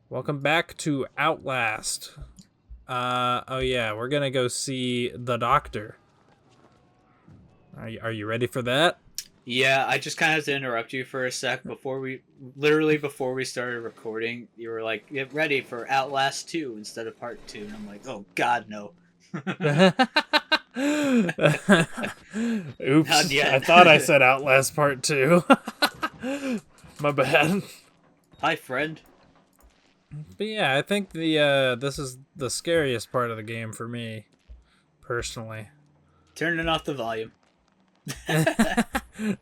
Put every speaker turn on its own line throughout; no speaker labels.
Welcome back to Outlast. Oh yeah, we're gonna go see the doctor. Are you ready for that?
Yeah, I just kind of have to interrupt you for a sec before we started recording. You were like, "Get ready for Outlast 2 instead of Part 2." And I'm like, "Oh God, no." Not
Oops, I
yet.
thought I said Outlast Part 2. My bad.
Hi, friend.
But yeah, I think the this is the scariest part of the game for me, personally.
Turning off the volume.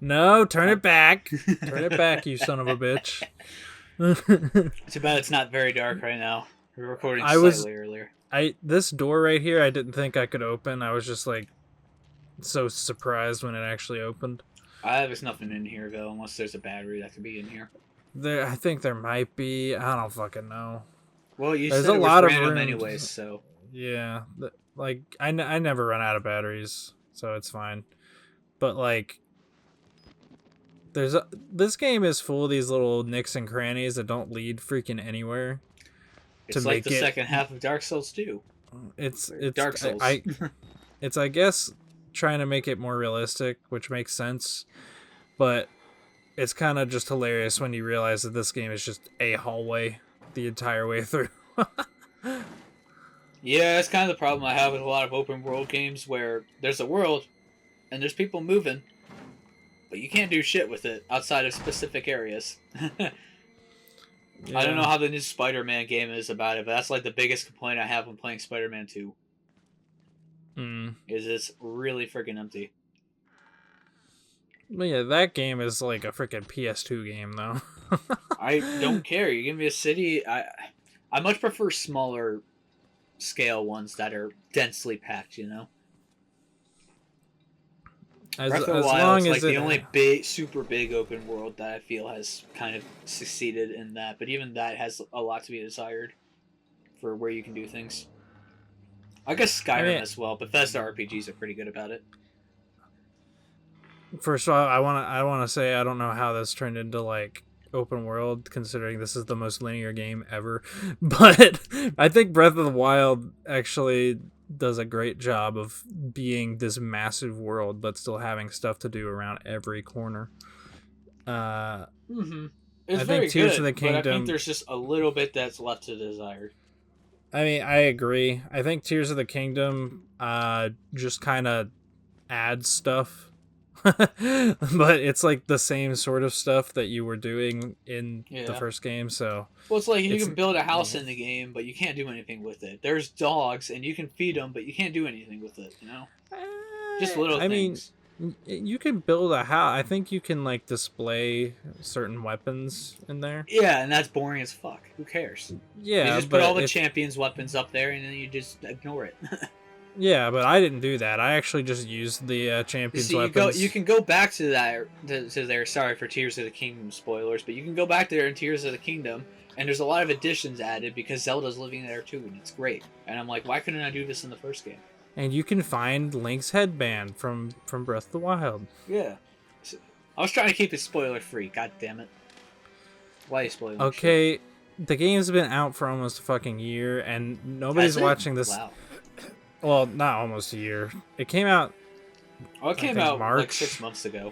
No, turn it back. Turn it back, you son of a bitch.
Too bad it's not very dark right now. We're recording
I was
slightly earlier.
this door right here I didn't think I could open. I was just like so surprised when it actually opened.
There's nothing in here though, unless there's a battery that could be in here.
I think there might be. I don't fucking know.
Well, you
There's
said
a
it was
lot of
random anyways,
rooms.
so
Yeah, like I never run out of batteries, so it's fine. But like, this game is full of these little nicks and crannies that don't lead freaking anywhere to
it's like
make
the
it.
second half of Dark Souls 2.
It's
Dark Souls.
I it's I guess trying to make it more realistic, which makes sense, but it's kind of just hilarious when you realize that this game is just a hallway the entire way through.
Yeah, that's kind of the problem I have with a lot of open world games where there's a world and there's people moving, but you can't do shit with it outside of specific areas. I don't know
Yeah.
how the new Spider-Man game is about it, but that's like the biggest complaint I have when playing Spider-Man 2
Mm.
is it's really freaking empty.
But yeah, that game is like a freaking PS2 game though.
I don't care. You give me a city, I much prefer smaller scale ones that are densely packed, you know? Breath of the
As
Wild
long
is like
as
the
it
only big, super big open world that I feel has kind of succeeded in that. But even that has a lot to be desired for where you can do things. I guess
I
Skyrim
mean,
as well. Bethesda RPGs are pretty good about it.
first of all, I want to say I don't know how this turned into like open world considering this is the most linear game ever. But I think Breath of the Wild actually does a great job of being this massive world but still having stuff to do around every corner. Uh
Mm-hmm. It's
I think
very
Tears of
good,
the
but I think
Kingdom.
there's just a little bit that's left to desire.
I mean, I agree. I think Tears of the Kingdom just kind of adds stuff. But it's like the same sort of stuff that you were doing in the
Yeah.
first game, so
Well, it's like you
it's
can build a house
yeah.
in the game, but you can't do anything with it. There's dogs, and you can feed them, but you can't do anything with it, you know? Just little
I mean,
things.
you can build a house. I think you can like display certain weapons in there.
Yeah, and that's boring as fuck. Who cares? You
Yeah,
just put
but
all the
if
champions' weapons up there, and then you just ignore it.
yeah, but I didn't do that. I actually just used the
You
champions
see, you
weapons.
can go back to that to there. Sorry for Tears of the Kingdom spoilers, but you can go back there in Tears of the Kingdom, and there's a lot of additions added because Zelda's living there too, and it's great. And I'm like, why couldn't I do this in the first game?
And you can find Link's headband from Breath of the Wild.
Yeah, so, I was trying to keep it spoiler free. God damn it! Why are you spoiling shit?
Okay, the game's been out for almost a fucking year, and
Has
nobody's
it?
watching this.
Wow.
Well, not almost a year. It came out,
Oh, it
I
came
think,
out like 6
March,
months ago.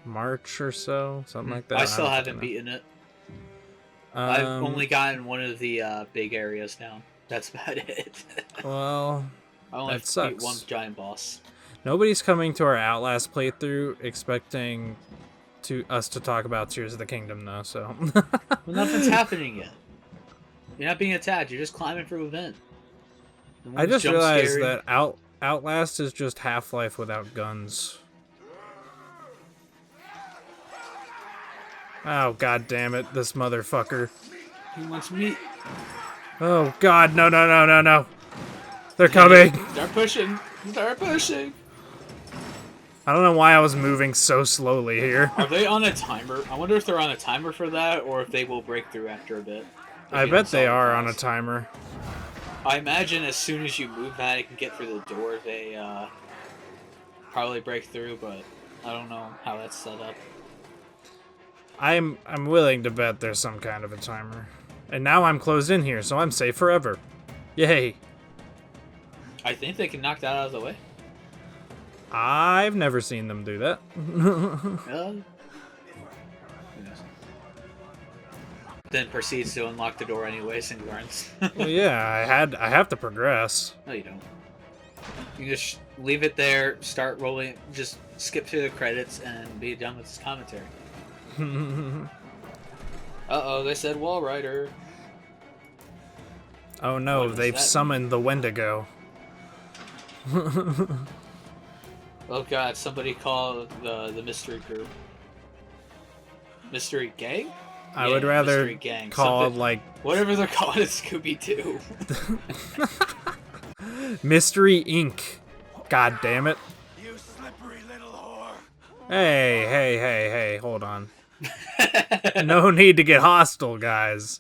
March or so, something like that.
I
I
still
don't
haven't
fucking
beaten it.
know.
I've only gotten one of the big areas down. That's about it.
Well,
I only
that
beat one
sucks.
giant boss.
Nobody's coming to our Outlast playthrough expecting us to talk about Tears of the Kingdom, though. So
Well, nothing's happening yet. You're not being attacked. You're just climbing through a vent. The
I
one's
just
jump
realized
scary.
that Outlast is just Half-Life without guns. Oh, god damn it, this motherfucker.
He wants meat.
Oh god, no, no, no, no, no. They're coming.
Start pushing. Start pushing.
I don't know why I was moving so slowly here.
Are they on a timer? I wonder if they're on a timer for that, or if they will break through after a bit.
I bet they are on a timer.
I imagine as soon as you move that, it can get through the door. They probably break through, but I don't know how that's set up.
I'm willing to bet there's some kind of a timer. And now I'm closed in here, so I'm safe forever. Yay.
I think they can knock that out of the way.
I've never seen them do that.
Who knows? Then proceeds to unlock the door anyways and runs.
Well, yeah, I have to progress.
No, you don't. You just leave it there, start rolling, just skip through the credits, and be done with this commentary. Uh-oh, they said wall rider.
Oh no, they've summoned the Wendigo.
Oh god, somebody call the mystery group. Mystery gang?
I would rather
mystery gang.
call
Something,
like
whatever they're calling it, Scooby-Doo.
Mystery Inc. God damn it.
You slippery little whore.
Hey, hold on. No need to get hostile, guys.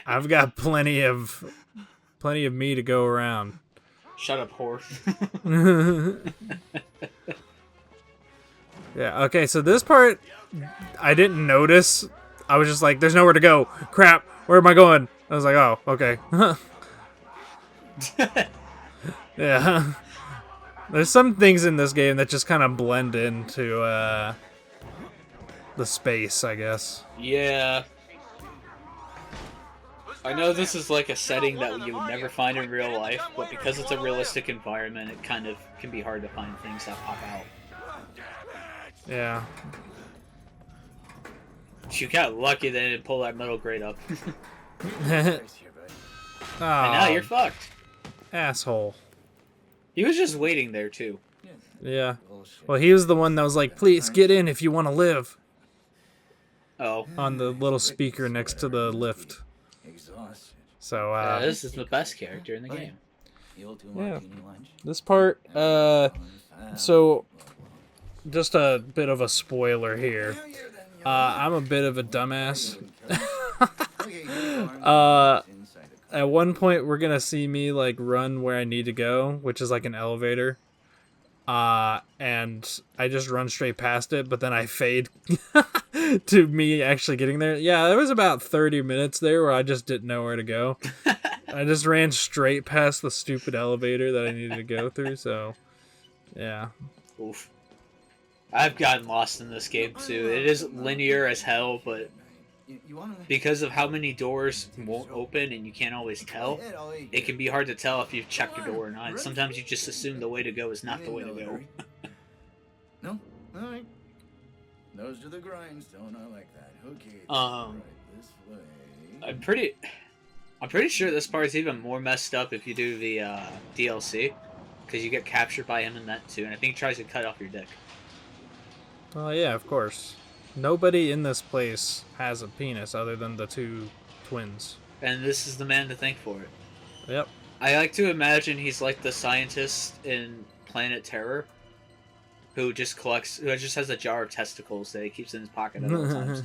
I've got plenty of me to go around.
Shut up, whore.
Yeah, okay, so this part I didn't notice. I was just like, there's nowhere to go. Crap, where am I going? I was like, oh, okay. Yeah. There's some things in this game that just kind of blend into the space, I guess.
Yeah. I know this is like a setting that you would never find in real life, but because it's a realistic environment, it kind of can be hard to find things that pop out.
Yeah.
You got lucky they didn't pull that metal grate up.
And
And now you're fucked.
asshole.
He was just waiting there, too.
Yeah. Well, he was the one that was like, please get in if you want to live.
Oh.
On the little speaker next to the lift. So,
This is the best character in the game.
yeah. This part, so, just a bit of a spoiler here. I'm a bit of a dumbass. At one point, we're gonna see me, like, run where I need to go, which is, like, an elevator. And I just run straight past it, but then I fade to me actually getting there. Yeah, there was about 30 minutes there where I just didn't know where to go. I just ran straight past the stupid elevator that I needed to go through, so, yeah.
Oof. I've gotten lost in this game, too. It is linear as hell, but because of how many doors won't open and you can't always tell, it can be hard to tell if you've checked a door or not. Sometimes you just assume the way to go is not the way to go.
No? Alright. Nose to the grindstone, I like that. Okay.
Um,
Right this way.
I'm pretty sure this part is even more messed up if you do the DLC, because you get captured by him in that too, and I think he tries to cut off your dick.
Oh, yeah, of course. Nobody in this place has a penis other than the two twins.
And this is the man to thank for it.
Yep.
I like to imagine he's like the scientist in Planet Terror, who just has a jar of testicles that he keeps in his pocket at all times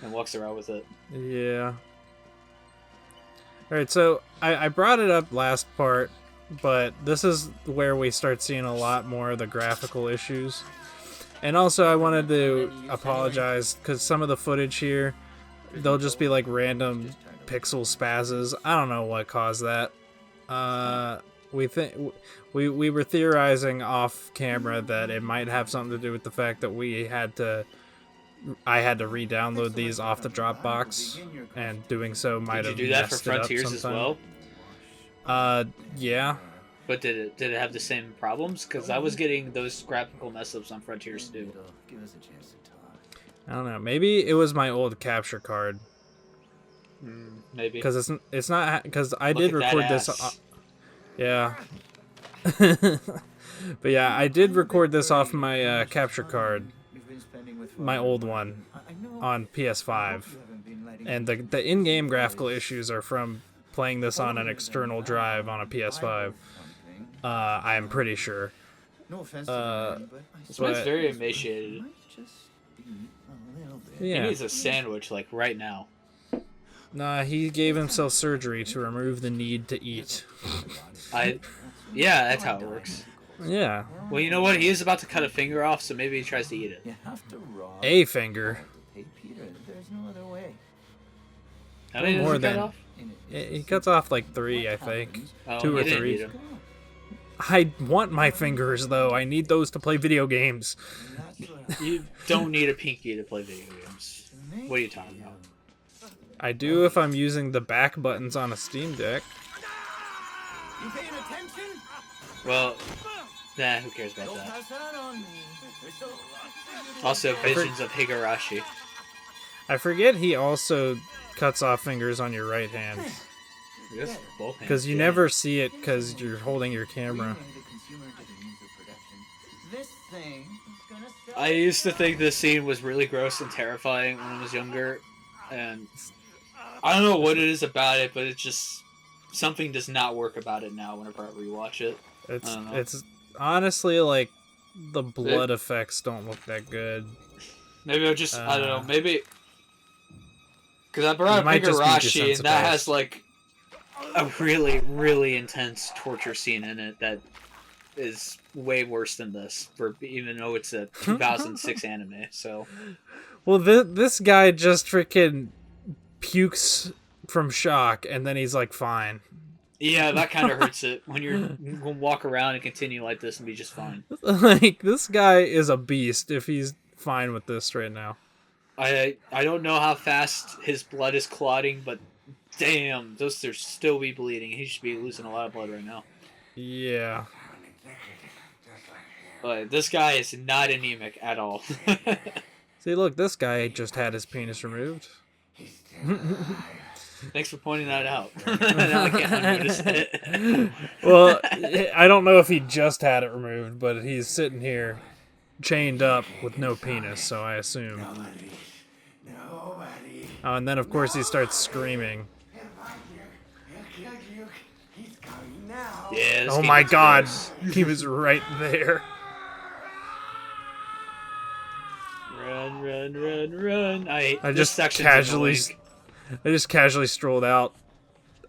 and walks around with it.
Yeah. Alright, so I brought it up last part, but this is where we start seeing a lot more of the graphical issues. And also I wanted to apologize, because some of the footage here, they'll just be like random pixel spazzes. I don't know what caused that. We were theorizing off camera that it might have something to do with the fact that I had to re-download these off the Dropbox, and doing so might have
Did you do that for
messed it up
Frontiers as
sometime.
well?
Yeah.
But did it have the same problems? Because I was getting those graphical mess-ups on Frontiers too.
Give us a chance to talk.
I don't know. Maybe it was my old capture card.
Maybe.
Because it's not, because I
Look
did
at that
record this.
ass.
Yeah. But yeah, I did record this off my capture card, my old one, on PS5. And the in-game graphical issues are from playing this on an external drive on a PS5. I am pretty sure.
No offense
This man's very emaciated. He
Yeah.
needs a sandwich, like, right now.
Nah, he gave himself surgery to remove the need to eat.
Yeah, that's how it works.
Yeah.
Well, you know what? He is about to cut a finger off, so maybe he tries to eat it.
You have to rob.
A finger.
Hey, Peter, there's no other way.
How many does
More
he cut
than-
off?
He cuts off like 3, I think.
Oh,
2 or
you didn't
3.
need him.
I want my fingers though. I need those to play video games.
You don't need a pinky to play video games. What are you talking about?
I do if I'm using the back buttons on a Steam Deck.
You paying attention?
Well, nah, who cares about
Don't
that?
pass that on me. There's still a lot for you to
Also,
do.
visions of Higurashi.
I forget he also cuts off fingers on your right hand.
I guess both hands.
Because you
Yeah.
never see it because you're holding your camera.
We made the consumer into the means of production. This thing is gonna sell.
I used to think this scene was really gross and terrifying when I was younger, and I don't know what it is about it, but it's just something does not work about it now whenever I rewatch it.
It's honestly like the blood effects don't look that good.
Maybe I just I don't know, maybe because I brought
It
up
might just be
Higurashi and that
desensitized.
has like a really, really intense torture scene in it that is way worse than this, for even though it's a 2006 anime. So
Well, this guy just freaking pukes from shock, and then he's like fine.
yeah, that kind of hurts it when you're gonna walk around and continue like this and be just fine.
Like, this guy is a beast if he's fine with this right now.
I don't know how fast his blood is clotting, but damn, those should still be bleeding. He should be losing a lot of blood right now.
Yeah.
But this guy is not anemic at all.
See, look, this guy just had his penis removed.
Thanks for pointing that out. Now I can't unnotice it.
Well, I don't know if he just had it removed, but he's sitting here chained up with no penis, so I assume.
Nobody.
Oh, and then of course he starts screaming.
He's coming now.
Yeah, this
Oh
game
my
is
god,
gross.
he was right there.
Run, run, run, run.
I
this
just
section's
casually,
annoying.
strolled out.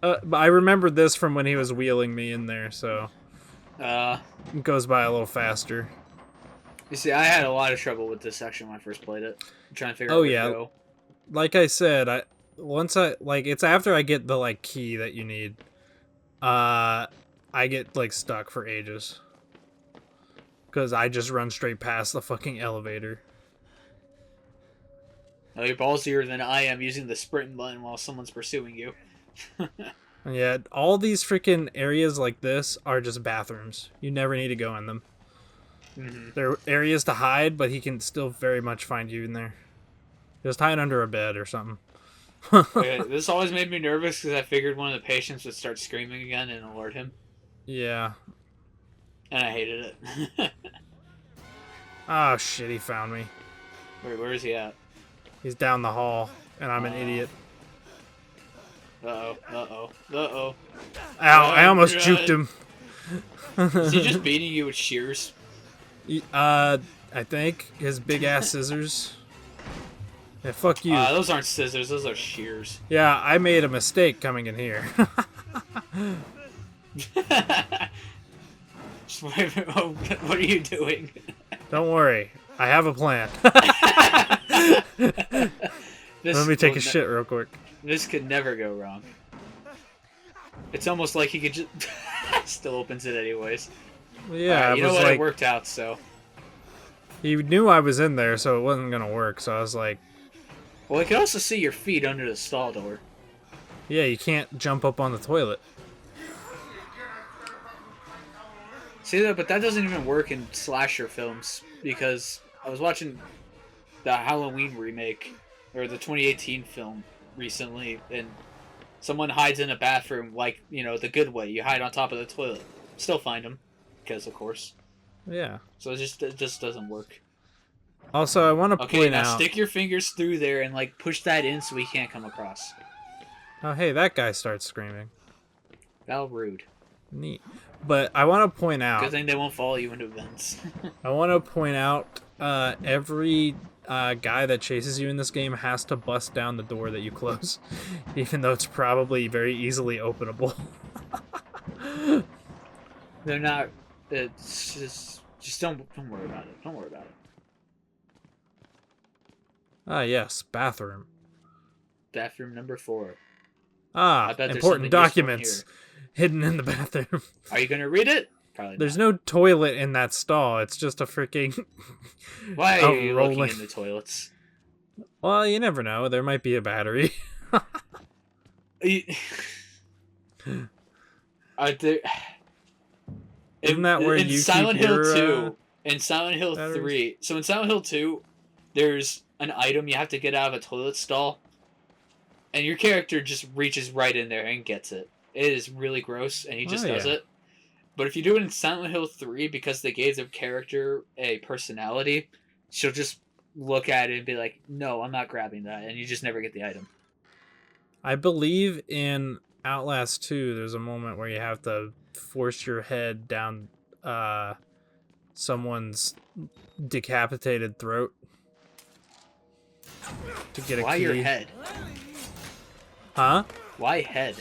But I remember this from when he was wheeling me in there, so it goes by a little faster.
You see, I had a lot of trouble with this section when I first played it. I'm trying to figure out
Oh,
where
yeah.
to go.
Like I said, it's after I get the like key that you need. I get like stuck for ages. Cause I just run straight past the fucking elevator.
Oh, you're ballsier than I am using the sprint button while someone's pursuing you.
And yeah, all these freaking areas like this are just bathrooms. You never need to go in them.
Mm-hmm.
They're areas to hide, but he can still very much find you in there. Just hide under a bed or something.
Okay, this always made me nervous because I figured one of the patients would start screaming again and alert him.
Yeah.
And I hated it.
Oh shit, he found me.
Wait, where is he at?
He's down the hall, and I'm an idiot.
Uh-oh, uh-oh, uh-oh.
Ow, I almost
Run.
juked him.
Is he just beating you with shears?
I think his big ass scissors. Yeah, fuck you.
Those aren't scissors, those are shears.
Yeah, I made a mistake coming in here.
What are you doing?
Don't worry, I have a plan. Let me take a shit real quick.
This could never go wrong. It's almost like he could just... Still opens it anyways.
Yeah,
Alright, you
it
know
was
what?
like
It worked out, so...
he knew I was in there, so it wasn't gonna work. So I was like,
Well, he can also see your feet under the stall door.
yeah, you can't jump up on the toilet.
See that? But that doesn't even work in slasher films, because I was watching the Halloween remake, or the 2018 film recently, and someone hides in a bathroom like, you know, the good way. You hide on top of the toilet. Still find them, because of course.
Yeah.
So it just doesn't work.
Also, I want to
Okay,
point
now
out.
stick your fingers through there and like push that in so he can't come across.
Oh, hey, that guy starts screaming.
How rude.
Neat. But I want to point out.
Good thing they won't follow you into vents.
I want to point out. Every guy that chases you in this game has to bust down the door that you close, even though it's probably very easily openable.
They're not. It's just don't worry about it. Don't worry about it.
Ah, yes, bathroom.
Bathroom number 4.
Ah,
I bet there's
important
something useful in
documents hidden in the bathroom.
Are you gonna read it? Probably
There's
not.
no toilet in that stall. It's just a freaking
Why
a
are you looking
rolling.
in the toilets?
Well, you never know. There might be a battery.
You- Are there...
Isn't that where
in
you
Silent
keep
Hill
your
2, in Silent Hill
batteries?
3, so in Silent Hill 2, there's an item you have to get out of a toilet stall, and your character just reaches right in there and gets it. It is really gross, and he just does
yeah.
it. But if you do it in Silent Hill 3, because they gave their character a personality, she'll just look at it and be like, no, I'm not grabbing that, and you just never get the item.
I believe in Outlast 2, there's a moment where you have to force your head down someone's decapitated throat to get a
Why
key.
your head?
Huh?
Why head?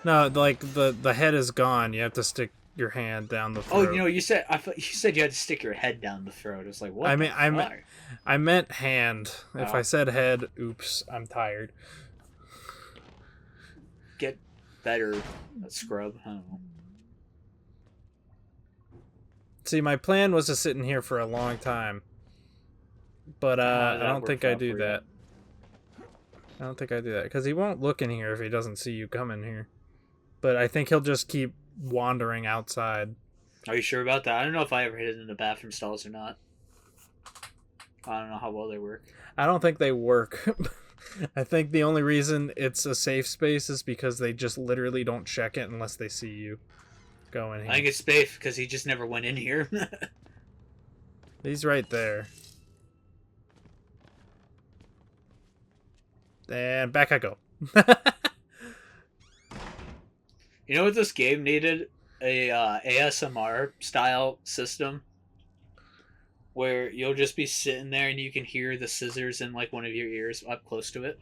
No, like the head is gone. You have to stick your hand down the
Oh,
throat.
you said you said you had to stick your head down the throat. It's like, what?
I meant hand. If
Oh.
I said head, oops, I'm tired.
Get better at scrub. I don't know.
See, my plan was to sit in here for a long time, but
How did
I
that
don't think
work
I
out
do
for you?
that. I don't think I do that because he won't look in here if he doesn't see you come in here. But I think he'll just keep wandering outside.
Are you sure about that? I don't know if I ever hid it in the bathroom stalls or not. I don't know how well they work.
I don't think they work. I think the only reason it's a safe space is because they just literally don't check it unless they see you go in here.
I think it's safe because he just never went in here.
He's right there. And back I go.
You know what this game needed? A ASMR style system where you'll just be sitting there and you can hear the scissors in like one of your ears up close to it.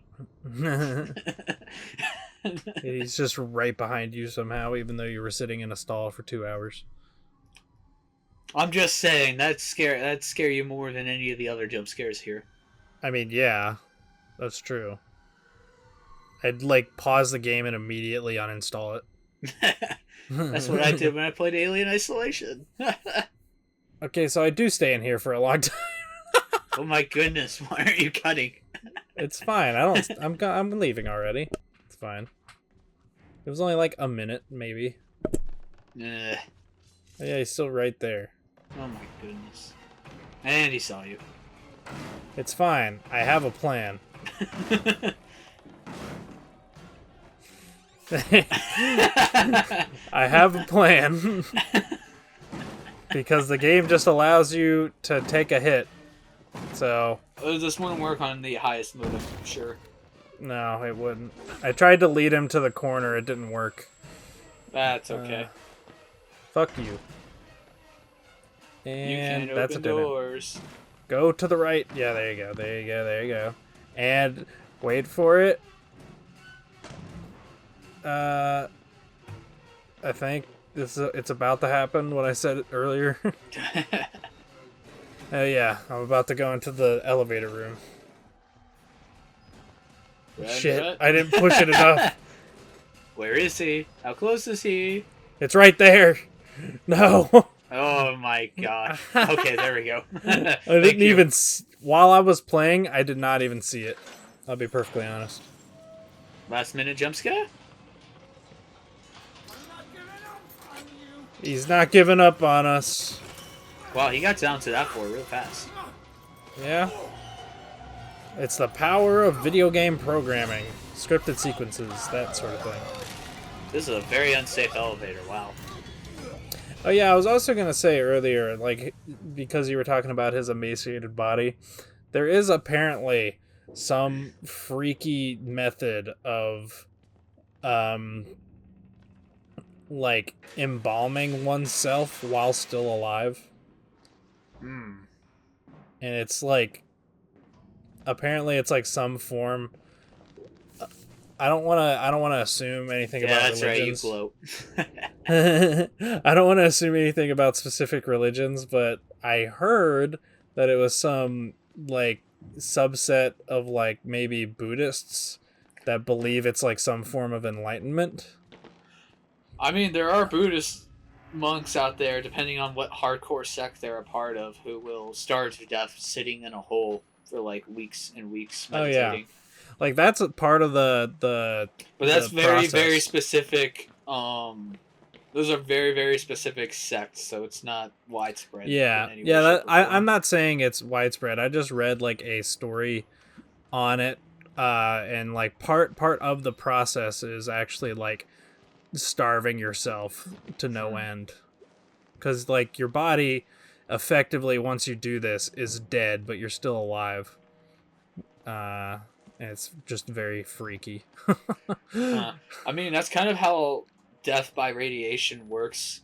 He's just right behind you somehow, even though you were sitting in a stall for 2 hours.
I'm just saying that'd scare you more than any of the other jump scares here.
I mean, yeah, that's true. I'd like pause the game and immediately uninstall it.
That's what I did when I played Alien Isolation.
Okay, so I do stay in here for a long time.
Oh my goodness, why aren't you cutting?
It's fine. I'm leaving already. It's fine. It was only like a minute, maybe.
Ugh.
Oh, yeah, he's still right there.
Oh my goodness. And he saw you.
It's fine. I have a plan. I have a plan. Because the game just allows you to take a hit. So,
This wouldn't work on the highest mode, I'm sure.
no, it wouldn't. I tried to lead him to the corner. It didn't work.
That's okay.
Fuck you.
You
And
can't
that's
open
a dead end.
doors.
Go to the right. Yeah, there you go. There you go. There you go. And wait for it. I think it's about to happen. What I said earlier. Oh yeah, I'm about to go into the elevator room. Shit, I didn't push it enough.
Where is he? How close is he?
It's right there. No.
Oh my gosh. Okay, there we go.
I didn't even. While I was playing, I did not even see it. I'll be perfectly honest.
Last minute jump scare?
He's not giving up on us.
Wow, he got down to that floor real fast.
Yeah. It's the power of video game programming. Scripted sequences, that sort of thing.
This is a very unsafe elevator, wow.
Oh yeah, I was also going to say earlier, like, because you were talking about his emaciated body, there is apparently some freaky method of, like, embalming oneself while still alive.
Hmm.
And it's like, apparently it's like some form. I don't want to assume anything about
that's
religions.
right, you gloat.
I don't want to assume anything about specific religions, but I heard that it was some like subset of like maybe Buddhists that believe it's like some form of enlightenment.
I mean, there are Buddhist monks out there, depending on what hardcore sect they're a part of, who will starve to death sitting in a hole for like weeks and weeks
Oh yeah,
meditating.
like that's a part of the
But that's very, very
process.
specific. Those are very, very specific sects, so it's not widespread in
Yeah,
any way,
yeah.
shape, or
I'm
form.
not saying it's widespread. I just read like a story on it, and like part of the process is actually like starving yourself to no end, because like your body, effectively, once you do this, is dead, but you're still alive. And it's just very freaky.
I mean, that's kind of how death by radiation works.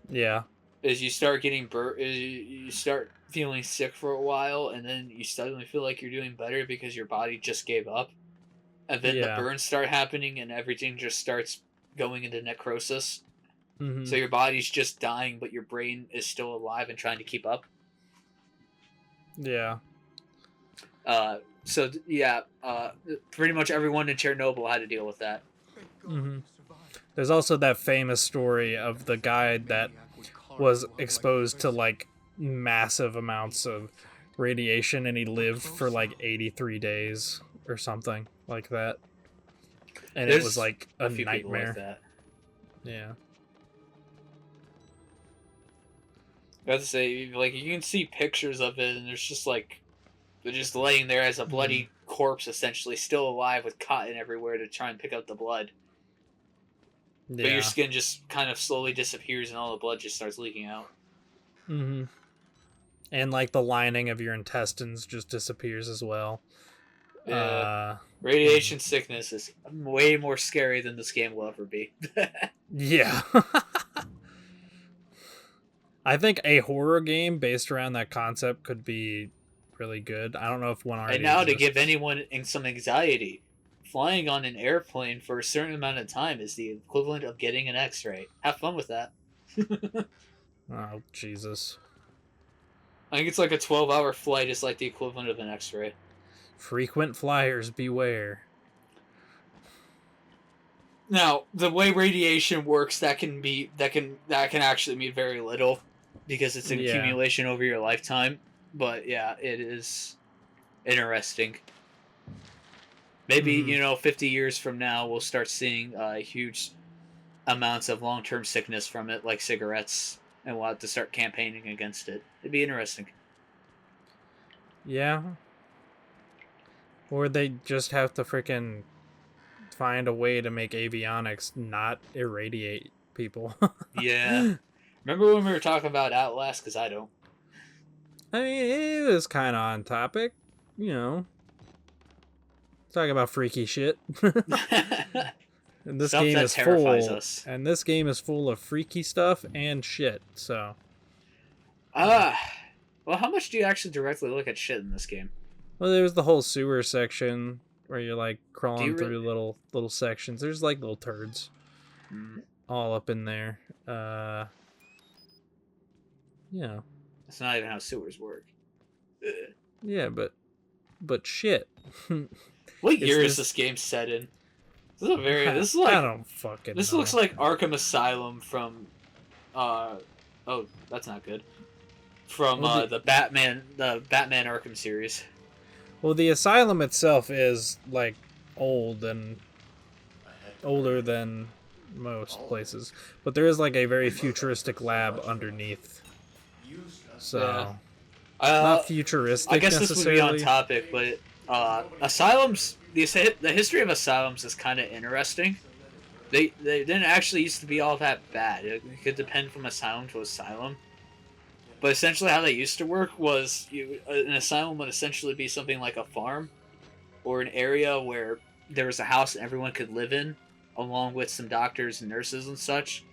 Yeah,
Is you start getting you start feeling sick for a while, and then you suddenly feel like you're doing better because your body just gave up, and then the
yeah.
burns start happening, and everything just starts going into necrosis.
Hmm.
So your body's just dying, but your brain is still alive and trying to keep up.
Yeah.
Pretty much everyone in Chernobyl had to deal with that.
Hmm. There's also that famous story of the guy that was exposed to like massive amounts of radiation and he lived for like 83 days or something like that. And it was
There's
like a
a few people like
nightmare.
that.
Yeah.
I have to say, like, you can see pictures of it, and there's just like they're just laying there as a bloody corpse, essentially, still alive with cotton everywhere to try and pick up the blood. But your
Yeah.
skin just kind of slowly disappears, and all the blood just starts leaking out.
Hmm. And like the lining of your intestines just disappears as well.
Yeah. Radiation sickness is way more scary than this game will ever be.
Yeah. I think a horror game based around that concept could be really good. I don't know if one already
And now to
exists.
give anyone some anxiety, flying on an airplane for a certain amount of time is the equivalent of getting an X-ray. Have fun with that.
Oh, Jesus.
I think it's like a 12-hour flight is like the equivalent of an X-ray.
Frequent flyers beware.
Now, the way radiation works, that can actually mean very little because it's an
Yeah.
accumulation over your lifetime. But yeah, it is interesting. Maybe,
Mhm.
50 years from now, we'll start seeing huge amounts of long-term sickness from it, like cigarettes, and we'll have to start campaigning against it. It'd be interesting.
Yeah. Or they just have to freaking find a way to make avionics not irradiate people.
Yeah. Remember when we were talking about Outlast? Because I don't.
I mean, it was kind of on topic, you know. Talking about freaky shit. And this
Stuff
game
that
is
terrifies
full,
us.
and this game is full of freaky stuff and shit. So,
Ah. Well, how much do you actually directly look at shit in this game?
well, there's the whole sewer section where you're like
Do
crawling
you
through little sections. There's like little turds
Mm,
all up in there. Yeah,
that's not even how sewers work. Ugh.
yeah, but shit.
What
It's
year is
this-
this game set in? This is a very. This is
I
like.
don't fucking.
This
know.
looks like Arkham Asylum from. Oh, that's not good. From
Well,
the Batman Arkham series.
Well, the asylum itself is like old and older than most places, but there is like a very futuristic lab underneath. So,
Yeah.
not futuristic
I guess this would be on
necessarily.
topic, but asylums. The history of asylums is kind of interesting. They didn't actually used to be all that bad. It could depend from asylum to asylum. But essentially, how they used to work was an asylum would essentially be something like a farm, or an area where there was a house and everyone could live in, along with some doctors and nurses and such.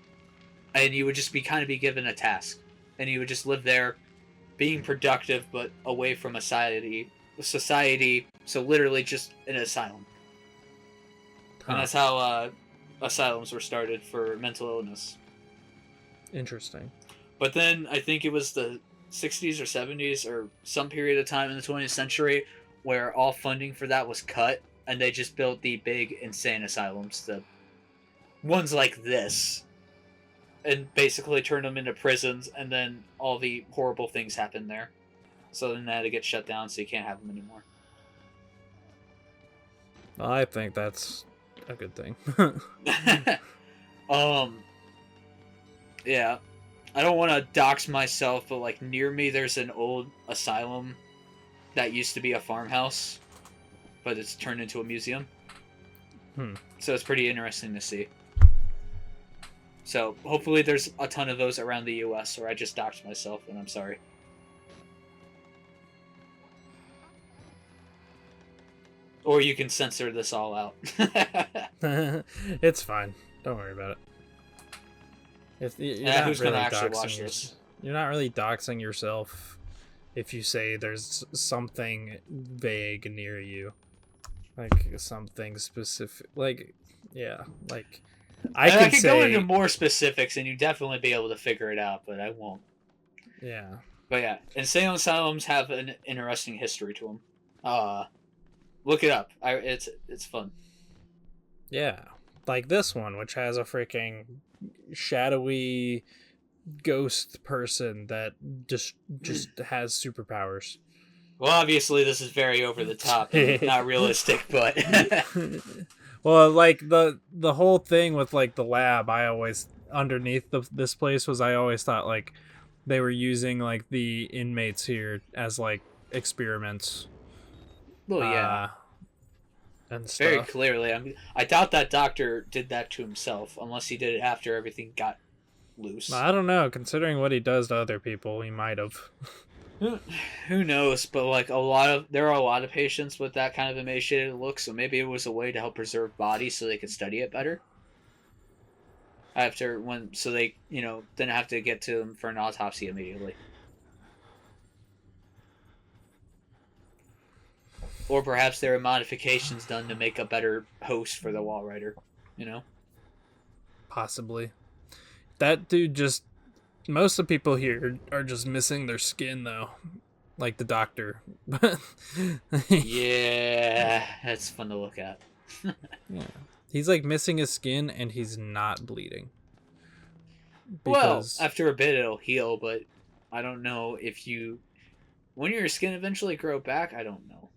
And you would just be given a task, and you would just live there, being productive but away from society. So literally just an asylum, and
Huh.
that's how asylums were started for mental illness.
Interesting.
But then I think it was the 60s or 70s or some period of time in the 20th century where all funding for that was cut and they just built the big insane asylums, the ones like this, and basically turned them into prisons, and then all the horrible things happen there. So then they had to get shut down, so you can't have them anymore.
I think that's a good thing.
Yeah. I don't want to dox myself, but like near me there's an old asylum that used to be a farmhouse, but it's turned into a museum. So it's pretty interesting to see. So hopefully there's a ton of those around the US, or I just doxed myself and I'm sorry. Or you can censor this all out.
It's fine. Don't worry about it. You're not
who's
really
gonna actually
doxing
watch this?
You're not really doxing yourself if you say there's something vague near you, like something specific. Like, yeah, like I
could
say,
go into more specifics, and you definitely be able to figure it out, but I won't.
Yeah.
But yeah, insane asylums have an interesting history to them. Look it up. It's fun.
Yeah, like this one, which has a freaking shadowy ghost person that just has superpowers.
Well, obviously this is very over the top and not realistic, but
well, like the whole thing with like the lab, I always underneath this place was I always thought like they were using like the inmates here as like experiments.
well, yeah,
and stuff.
very clearly. I doubt that doctor did that to himself, unless he did it after everything got loose.
I don't know. Considering what he does to other people, he might have.
Who knows? But like there are a lot of patients with that kind of emaciated look, so maybe it was a way to help preserve bodies so they could study it better. So they didn't have to get to them for an autopsy immediately. Or perhaps there are modifications done to make a better host for the wall rider,
Possibly. That dude just... Most of the people here are just missing their skin, though. Like the doctor.
Yeah, that's fun to look at.
Yeah. He's like missing his skin and he's not bleeding.
Well, after a bit it'll heal, but I don't know if when your skin eventually grow back, I don't know.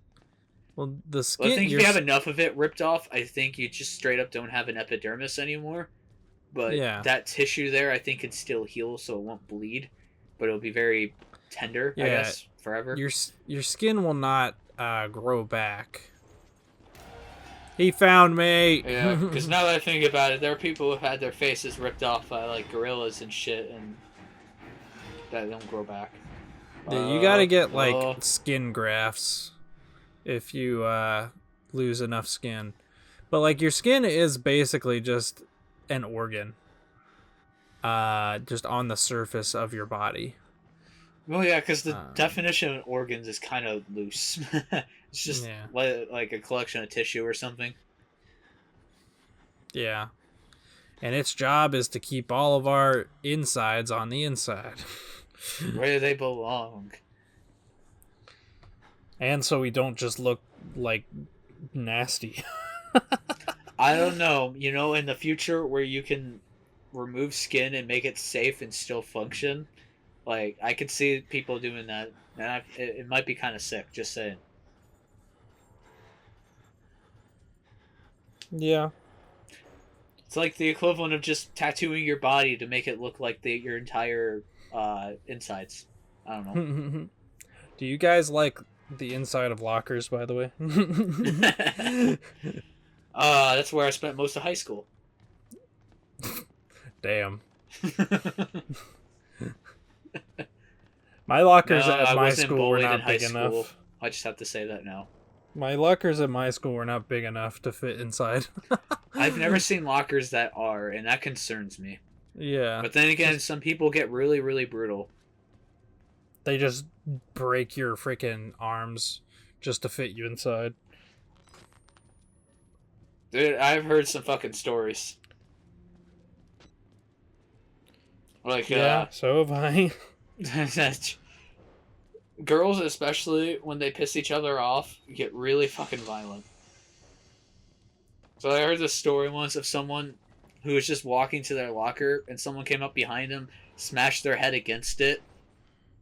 Well, the skin...
I think if you have enough of it ripped off, I think you just straight up don't have an epidermis anymore. But
yeah,
that tissue there, I think, can still heal, so it won't bleed. But it'll be very tender, I guess, forever.
Your skin will not grow back. He found me!
Yeah, because now that I think about it, there are people who've had their faces ripped off by, like, gorillas and shit, and that don't grow back.
Dude, you gotta get, like, skin grafts if you lose enough skin. But, like, your skin is basically just an organ. Just on the surface of your body.
Well, yeah, because the definition of organs is kind of loose. It's just like a collection of tissue or something.
Yeah. And its job is to keep all of our insides on the inside.
Where do they belong?
And so we don't just look like nasty.
I don't know. In the future where you can remove skin and make it safe and still function, like, I could see people doing that. And it might be kind of sick, just saying.
Yeah.
It's like the equivalent of just tattooing your body to make it look like your entire insides. I don't know.
Do you guys like the inside of lockers, by the way?
That's where I spent most of high school.
Damn. My lockers at my school were not big enough.
I just have to say that now.
My lockers at my school were not big enough to fit inside.
I've never seen lockers that are, and that concerns me.
Yeah.
But then again, some people get really, really brutal.
They just break your freaking arms just to fit you inside.
Dude, I've heard some fucking stories. Like,
yeah, so have I.
Girls, especially when they piss each other off, get really fucking violent. So I heard this story once of someone who was just walking to their locker, and someone came up behind them, smashed their head against it,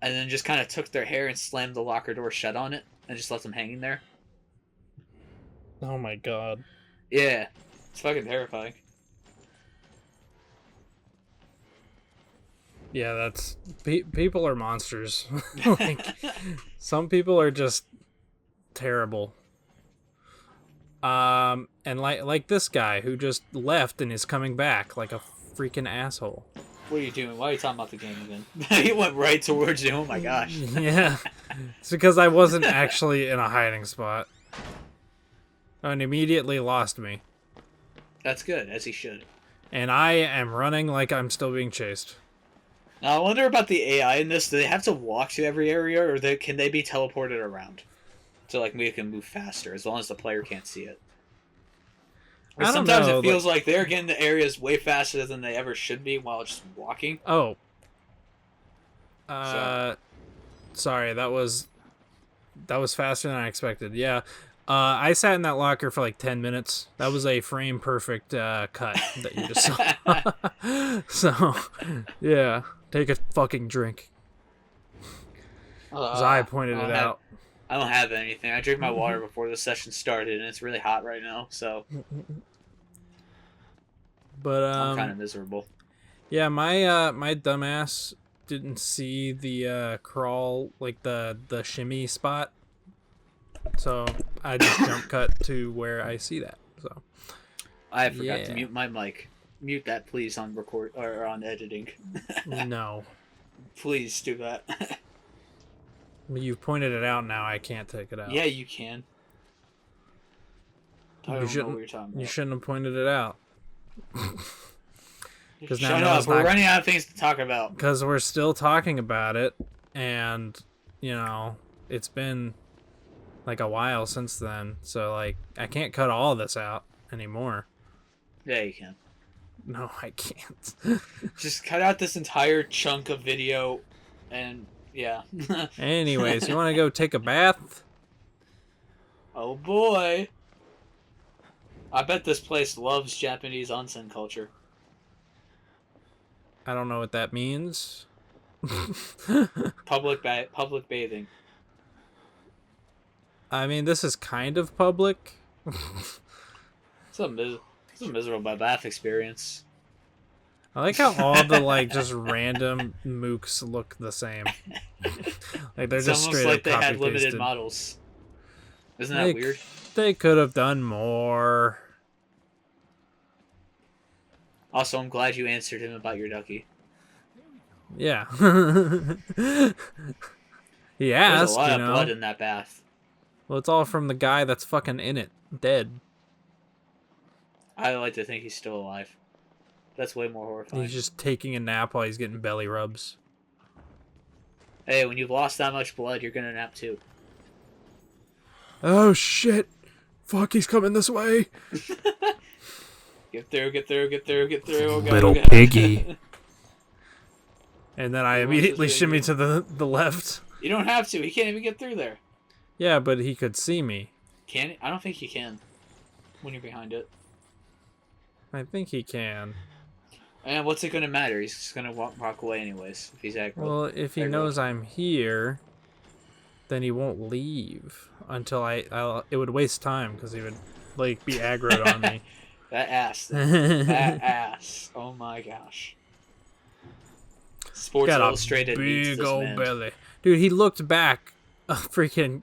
and then just kind of took their hair and slammed the locker door shut on it, and just left them hanging there.
Oh my god.
Yeah, it's fucking terrifying.
Yeah, that's people are monsters. Like, some people are just terrible. And like this guy who just left and is coming back like a freaking asshole.
What are you doing? Why are you talking about the game again? He went right towards you. Oh my gosh.
Yeah, it's because I wasn't actually in a hiding spot, and immediately lost me.
That's good, as he should.
And I am running like I'm still being chased.
Now I wonder about the AI in this. Do they have to walk to every area, or can they be teleported around? So like we can move faster as long as the player can't see it. Or
I don't
sometimes
know,
it feels like they're getting to areas way faster than they ever should be while just walking.
Oh. Sorry, that was faster than I expected. Yeah. I sat in that locker for like 10 minutes. That was a frame perfect cut that you just saw. So, yeah, take a fucking drink. 'Cause I pointed it out.
I don't have anything. I drank my water before the session started, and it's really hot right now, so
But
I'm kind of miserable.
yeah, my dumbass didn't see the crawl, like the shimmy spot. So I just jump cut to where I see that. So
I forgot to mute my mic. Mute that, please, on record or on editing.
No.
Please do that.
You've pointed it out now. I can't take it out.
Yeah, you can. I don't know what you're talking about.
You shouldn't have pointed it out.
Shut up. We're running out of things to talk about.
Because we're still talking about it, and it's been like a while since then. So like, I can't cut all of this out anymore.
Yeah, you can.
No, I can't.
Just cut out this entire chunk of video, and yeah.
Anyways, you want to go take a bath?
Oh boy. I bet this place loves Japanese onsen culture.
I don't know what that means.
Public bathing.
I mean, this is kind of public.
It's a miserable bath experience.
I like how all the like just random mooks look the same. Like they're
It's
just
almost
straight
like
up
they
copy
had limited
pasted.
models. Isn't that weird?
They could have done more.
Also, I'm glad you answered him about your ducky.
Yeah. He
There's
asked,
a lot of blood in that bath.
Well, it's all from the guy that's fucking in it, dead.
I like to think he's still alive. That's way more horrifying.
He's just taking a nap while he's getting belly rubs.
Hey, when you've lost that much blood, you're gonna nap too.
Oh shit! Fuck, he's coming this way.
Get through. Oh, God,
Little
oh, God.
piggy. And then I
He wants
immediately
his
shimmy
piggy.
to the left.
You don't have to. He can't even get through there.
Yeah, but he could see me.
Can he? I don't think he can. When you're behind it.
I think he can.
And what's it gonna matter? He's just gonna walk away anyways if he's aggro.
Well, if he knows I'm here, then he won't leave until it would waste time because he would like be aggroed on me.
That ass. That ass. Oh my gosh. Sports
Got
Illustrated
a
needs
big
this
old
man.
belly, dude. He looked back a freaking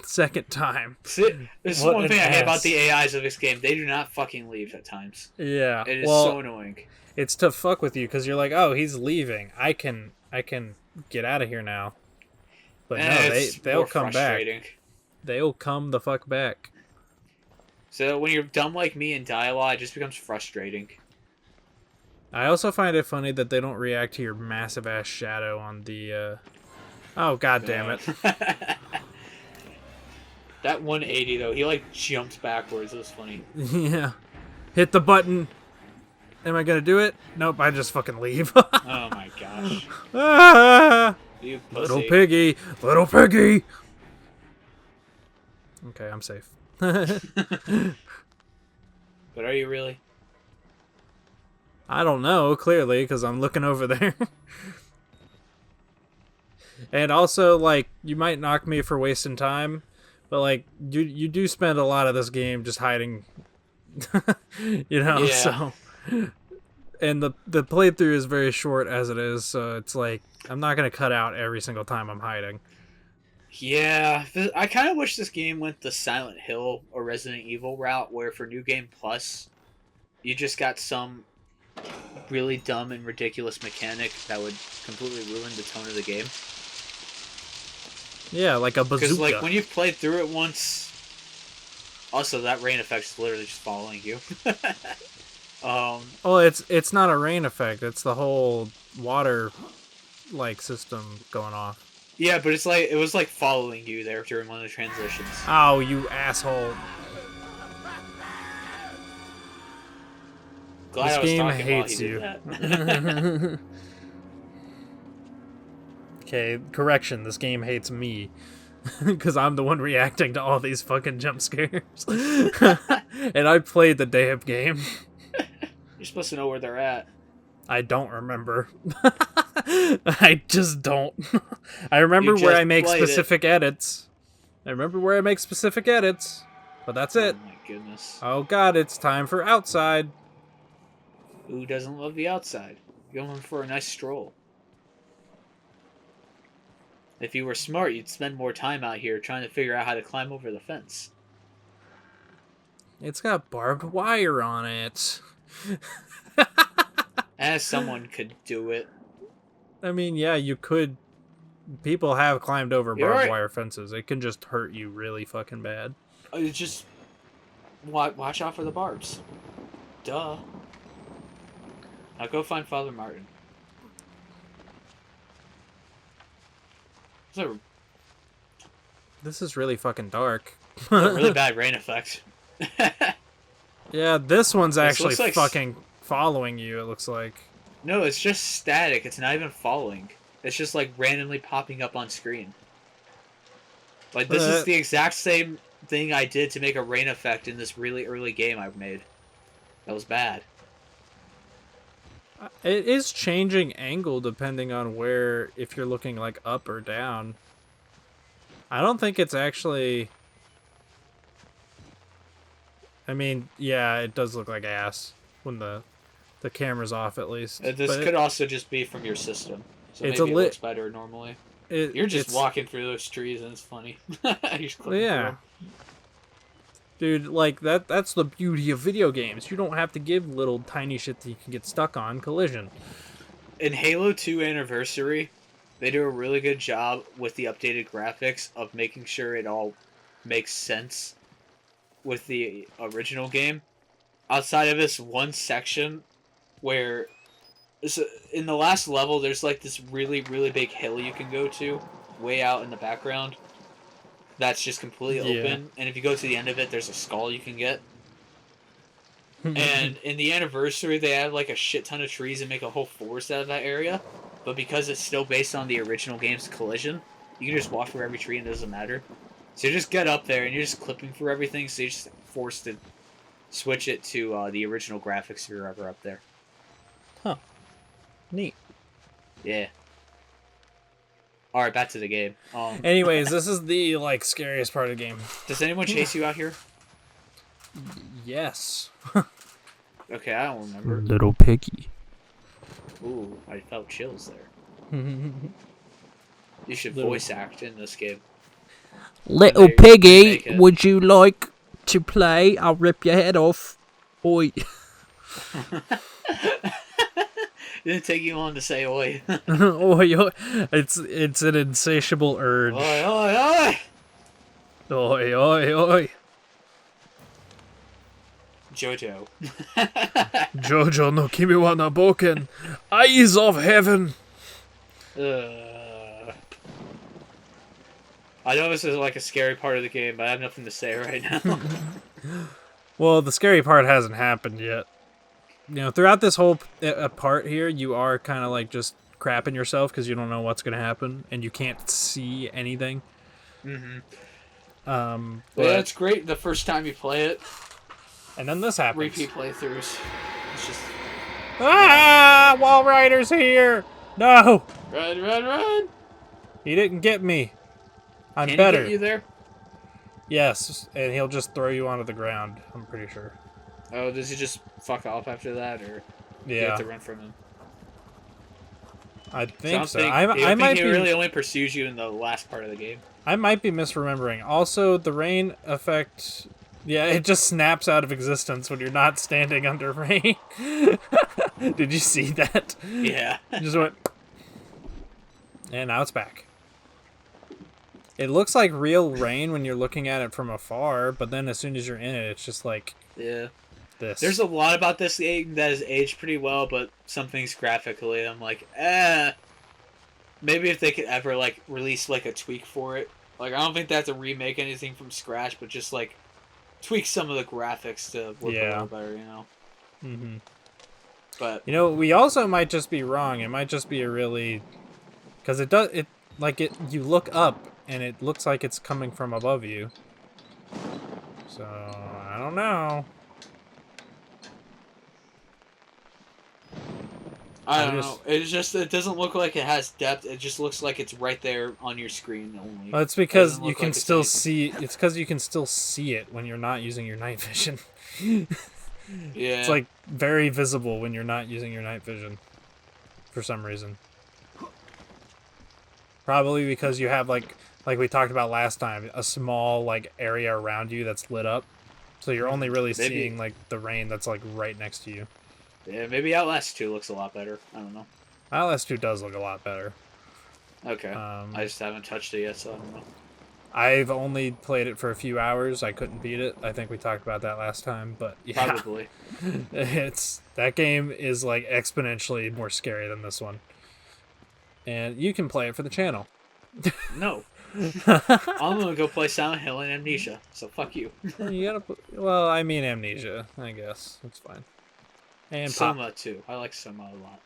second time.
See, this is
What
one
an
thing I hate about
ass.
the AIs of this game. They do not fucking leave at times.
Yeah,
It is
well,
so annoying.
it's to fuck with you because you're like, oh, he's leaving. I can get out of here now. But no,
It's
they'll
more
come back.
frustrating.
They'll come the fuck back.
So when you're dumb like me in dialogue, it just becomes frustrating.
I also find it funny that they don't react to your massive ass shadow on the. Oh god damn it!
That 180 though, he like jumped backwards. It was funny.
Yeah, hit the button. Am I gonna do it? Nope. I just fucking leave.
Oh my gosh,
Ah!
you pussy.
Little piggy, little piggy. Okay, I'm safe.
But are you really?
I don't know, clearly, because I'm looking over there. And also, like, you might knock me for wasting time, but like, you do spend a lot of this game just hiding, you know.
Yeah.
So, and the playthrough is very short as it is, so it's like I'm not gonna cut out every single time I'm hiding.
Yeah, I kind of wish this game went the Silent Hill or Resident Evil route, where for New Game Plus, you just got some really dumb and ridiculous mechanic that would completely ruin the tone of the game.
Yeah, like a
Because
bazooka.
like when you've played through it once, also that rain effect is literally just following you.
Well, it's not a rain effect. It's the whole water like system going off.
Yeah, but it's like it was like following you there during one of the transitions.
Oh, you asshole!
Glad
This
I was
game
talking
hates
while he
you.
did that.
Okay, correction. This game hates me. Because I'm the one reacting to all these fucking jump scares. And I played the damn game.
You're supposed to know where they're at.
I don't remember. I just don't. I remember
You
where
just
I make
played it.
specific edits. I remember where I make specific edits. But that's it.
Oh my goodness.
Oh god, it's time for outside.
Who doesn't love the outside? You're going for a nice stroll. If you were smart, you'd spend more time out here trying to figure out how to climb over the fence.
It's got barbed wire on it.
As someone could do it.
I mean, yeah, you could. People have climbed over
You're
barbed
right.
wire fences. It can just hurt you really fucking bad.
Just watch out for the barbs. Duh. Now go find Father Martin. It's a
This is really fucking dark.
really bad rain effect.
Yeah, this one's actually
looks like
fucking following you, it looks like.
No, it's just static. It's not even following. It's just like randomly popping up on screen. Like this is the exact same thing I did to make a rain effect in this really early game I made. That was bad.
It is changing angle depending on where, if you're looking like up or down. I don't think it's actually... I mean, yeah, it does look like ass when the camera's off at least.
This could also just be from your system. So
it's
maybe
a
it looks better normally. You're just
it's,
walking through those trees and it's funny. You're just clipping through
yeah.
'em.
Dude, like, that's the beauty of video games. You don't have to give little tiny shit that you can get stuck on collision.
In Halo 2 Anniversary, they do a really good job with the updated graphics of making sure it all makes sense with the original game. Outside of this one section where in the last level there's like this really, really big hill you can go to way out in the background that's just completely open, and if you go to the end of it there's a skull you can get. And in the Anniversary they add like a shit ton of trees and make a whole forest out of that area, but because it's still based on the original game's collision, you can just walk through every tree and it doesn't matter. So you just get up there and you're just clipping through everything, so you're just forced to switch it to the original graphics if you're ever up there.
Huh. Neat.
Yeah. Alright, back to the game.
Anyways, this is the, like, scariest part of the game.
Does anyone chase you out here?
Yes.
Okay, I don't remember.
Little piggy.
Ooh, I felt chills there. You should
Little-
voice act in this game.
Little
They
piggy,
make it.
would you like to play? I'll rip your head off. Oi.
It didn't take you long to say oi.
Oi, oi. It's an insatiable urge.
Oi, oi, oi!
Oi, oi, oi.
Jojo.
Jojo no kimi wa naboken. Eyes of heaven.
I know this is like a scary part of the game, but I have nothing to say right now.
Well, the scary part hasn't happened yet. You know, throughout this whole part here, you are kind of like just crapping yourself because you don't know what's going to happen and you can't see anything.
Mm-hmm.
But
Yeah, it's great the first time you play it.
And then this happens.
repeat playthroughs. It's just
Ah! Wall Rider's here! No!
run.
He didn't get me. I'm
Can
better.
he get you there?
Yes, and he'll just throw you onto the ground, I'm pretty sure.
Oh, does he just fuck off after that, or do you
Yeah,
have to run from him?
I think so.
I
I might
he
be
really only pursues you in the last part of the game.
I might be misremembering. Also, the rain effect, yeah, it just snaps out of existence when you're not standing under rain. Did you see that?
Yeah.
It just went, and now it's back. It looks like real rain when you're looking at it from afar, but then as soon as you're in it, it's just like
Yeah.
this.
There's a lot about this game that has aged pretty well, but some things graphically, I'm like, maybe if they could ever like release like a tweak for it. Like I don't think they have to remake anything from scratch, but just like tweak some of the graphics to look a little better, you know.
Mm-hmm.
But
You know, we also might just be wrong. It might just be a really, because it does it like it. You look up and it looks like it's coming from above you. So I don't know.
I don't know. It's just it doesn't look like it has depth. It just looks like it's right there on your screen only.
Well, it's because
Doesn't
you
look
can
like it's
still
anything.
see. It's because you can still see it when you're not using your night vision.
Yeah.
It's like very visible when you're not using your night vision, for some reason. Probably because you have like we talked about last time, a small like area around you that's lit up, so you're only really
Maybe.
seeing like the rain that's like right next to you.
Yeah, maybe Outlast 2 looks a lot better. I don't know.
Outlast 2 does look a lot better.
Okay. I just haven't touched it yet, so I don't know.
I've only played it for a few hours. I couldn't beat it. I think we talked about that last time, but yeah.
Probably.
That game is like exponentially more scary than this one. And you can play it for the channel.
No. I'm gonna go play Silent Hill and Amnesia, so fuck you.
You gotta well, I mean Amnesia, I guess. That's fine. And Pop.
Soma too. I like Soma a lot.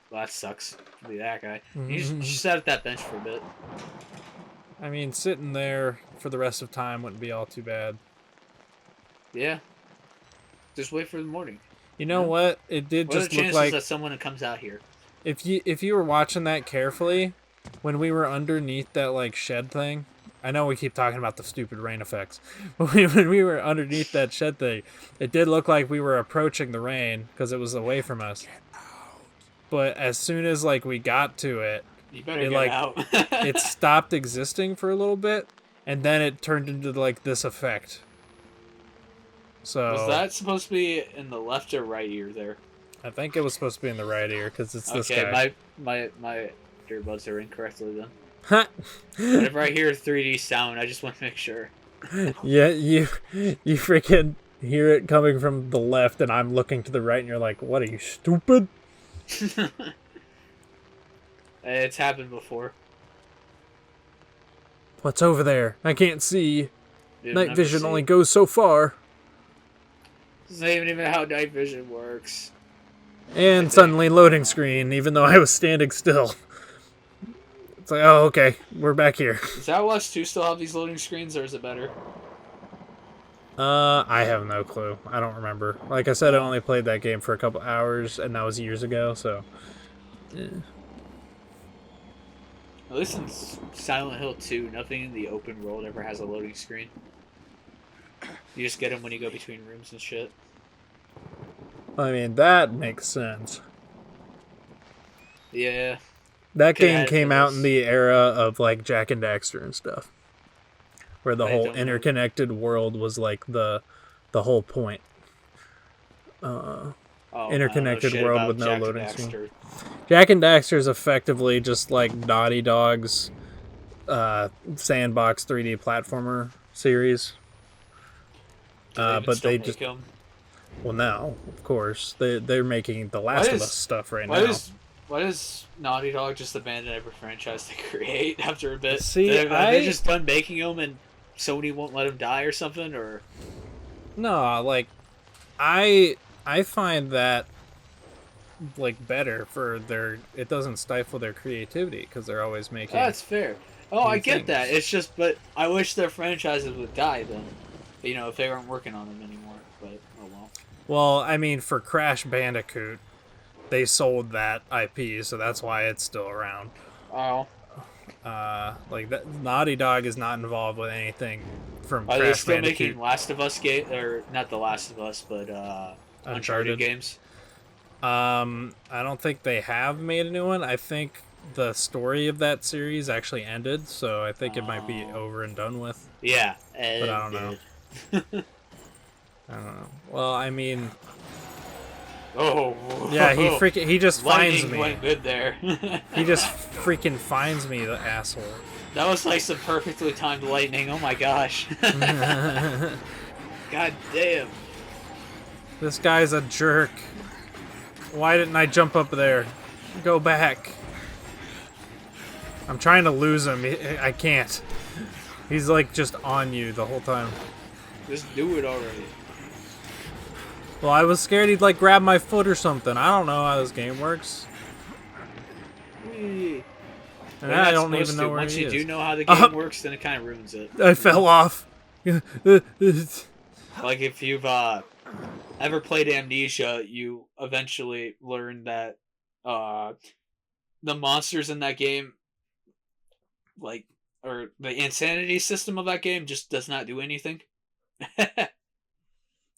Well, that sucks to be that guy. You just sat at that bench for a bit.
I mean, sitting there for the rest of time wouldn't be all too bad.
Yeah. Just wait for the morning.
You know what? It did
What are
just
the
look
chances
like
that someone comes out here?
if you were watching that carefully, when we were underneath that like shed thing, I know we keep talking about the stupid rain effects, but when we were underneath that shed thing, it did look like we were approaching the rain because it was away from us. But as soon as like we got to it,
You better
it
get
like
out.
it stopped existing for a little bit, and then it turned into like this effect. So
Was that supposed to be in the left or right ear there?
I think it was supposed to be in the right ear because it's this guy.
Okay, my earbuds are incorrectly then. Whenever I hear 3D sound, I just want to make sure.
Yeah, you freaking hear it coming from the left, and I'm looking to the right, and you're like, "What are you, stupid?"
It's happened before.
What's over there? I can't see.
Dude,
Night
never
vision
see
only
it.
goes so far.
It's not even how night vision works.
And suddenly loading screen, even though I was standing still. It's like, oh, okay, we're back here.
Does Outlast 2 still have these loading screens, or is it better?
I have no clue. I don't remember. Like I said, I only played that game for a couple hours, and that was years ago, so...
At least in Silent Hill 2, nothing in the open world ever has a loading screen. You just get them when you go between rooms and shit.
I mean, that makes sense.
Yeah.
That
Could
game
add
came
to
out
this.
in the era of, like, Jak and Daxter and stuff. Where the
I
whole
don't know.
interconnected world was, like, the whole point.
Oh,
Interconnected
I don't know shit
world
about
with no
Jak and
loading screen.
Daxter.
Jak and Daxter is effectively just, like, Naughty Dog's sandbox 3D platformer series.
Do even
But
still
they
make
just...
'em?
Well, now, of course. They're making The Last of
is-
Us stuff right
Why
now.
does Naughty Dog just abandon every franchise they create after a bit?
See,
Are they just done making them and Sony won't let them die or something? Or
No, like, I find that, like, better for their... It doesn't stifle their creativity, because they're always making...
that's fair. Oh, I
New
get that.
things.
It's just, but I wish their franchises would die then. You know, if they aren't working on them anymore. But oh well.
Well, I mean, for Crash Bandicoot, they sold that IP, so that's why it's still around.
Oh,
Like that, Naughty Dog is not involved with anything from
are they
Crash
still
Bandicoot,
making Last of Us game or not the Last of Us, but Uncharted
Uncharted.
games?
I don't think they have made a new one. I think the story of that series actually ended, so I think it might be
Oh,
over and done with.
yeah,
But
and did.
I don't know. Well, I mean,
Oh,
yeah, he just finds
lightning
me.
went good there.
He just freaking finds me, the asshole.
That was like some perfectly timed lightning. Oh my gosh. God damn.
This guy's a jerk. Why didn't I jump up there? Go back. I'm trying to lose him. I can't. He's like just on you the whole time.
Just do it already.
Well, I was scared he'd like grab my foot or something. I don't know how this game works.
Whee.
And
We're
I
not
don't even
supposed
know
to.
where
Once
he
you
is.
do know how the game works, then it kind of ruins it.
I fell off.
Like if you've ever played Amnesia, you eventually learn that the monsters in that game, like, or the insanity system of that game, just does not do anything.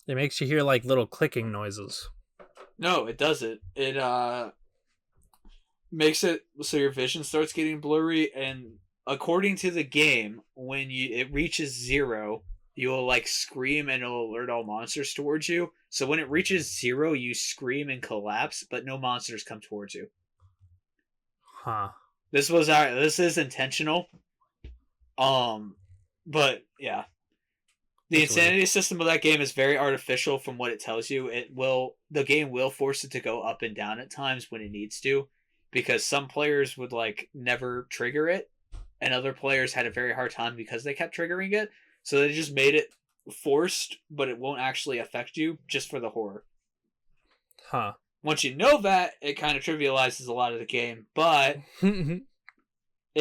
It makes you hear like little clicking noises.
No, it doesn't. It makes it so your vision starts getting blurry, and according to the game, when it reaches 0, you'll like scream and it'll alert all monsters towards you. So when it reaches 0, you scream and collapse, but no monsters come towards you.
Huh.
This is intentional. But yeah. The
That's
insanity
weird.
system of that game is very artificial from what it tells you. The game will force it to go up and down at times when it needs to, because some players would like never trigger it, and other players had a very hard time because they kept triggering it. So they just made it forced, but it won't actually affect you, just for the horror.
Huh.
Once you know that, it kind of trivializes a lot of the game, but it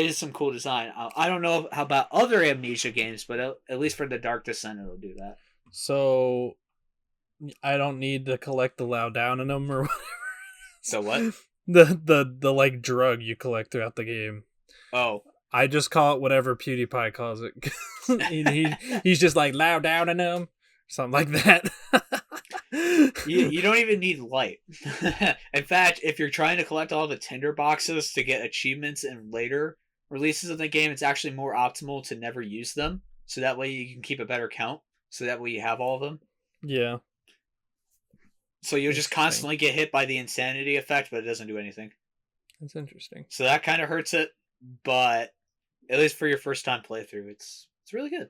is some cool design. I don't know how about other Amnesia games, but at least for the Dark Descent, it'll do that.
So I don't need to collect the laudanum or whatever.
So what?
The like drug you collect throughout the game.
Oh.
I just call it whatever PewDiePie calls it. He's just like laudanum, something like that.
You don't even need light. In fact, if you're trying to collect all the tinder boxes to get achievements in later releases of the game, it's actually more optimal to never use them. So that way you can keep a better count. So that way you have all of them.
Yeah.
So you'll just constantly get hit by the insanity effect, but it doesn't do anything.
That's interesting.
So that kind of hurts it, but at least for your first time playthrough, it's really good.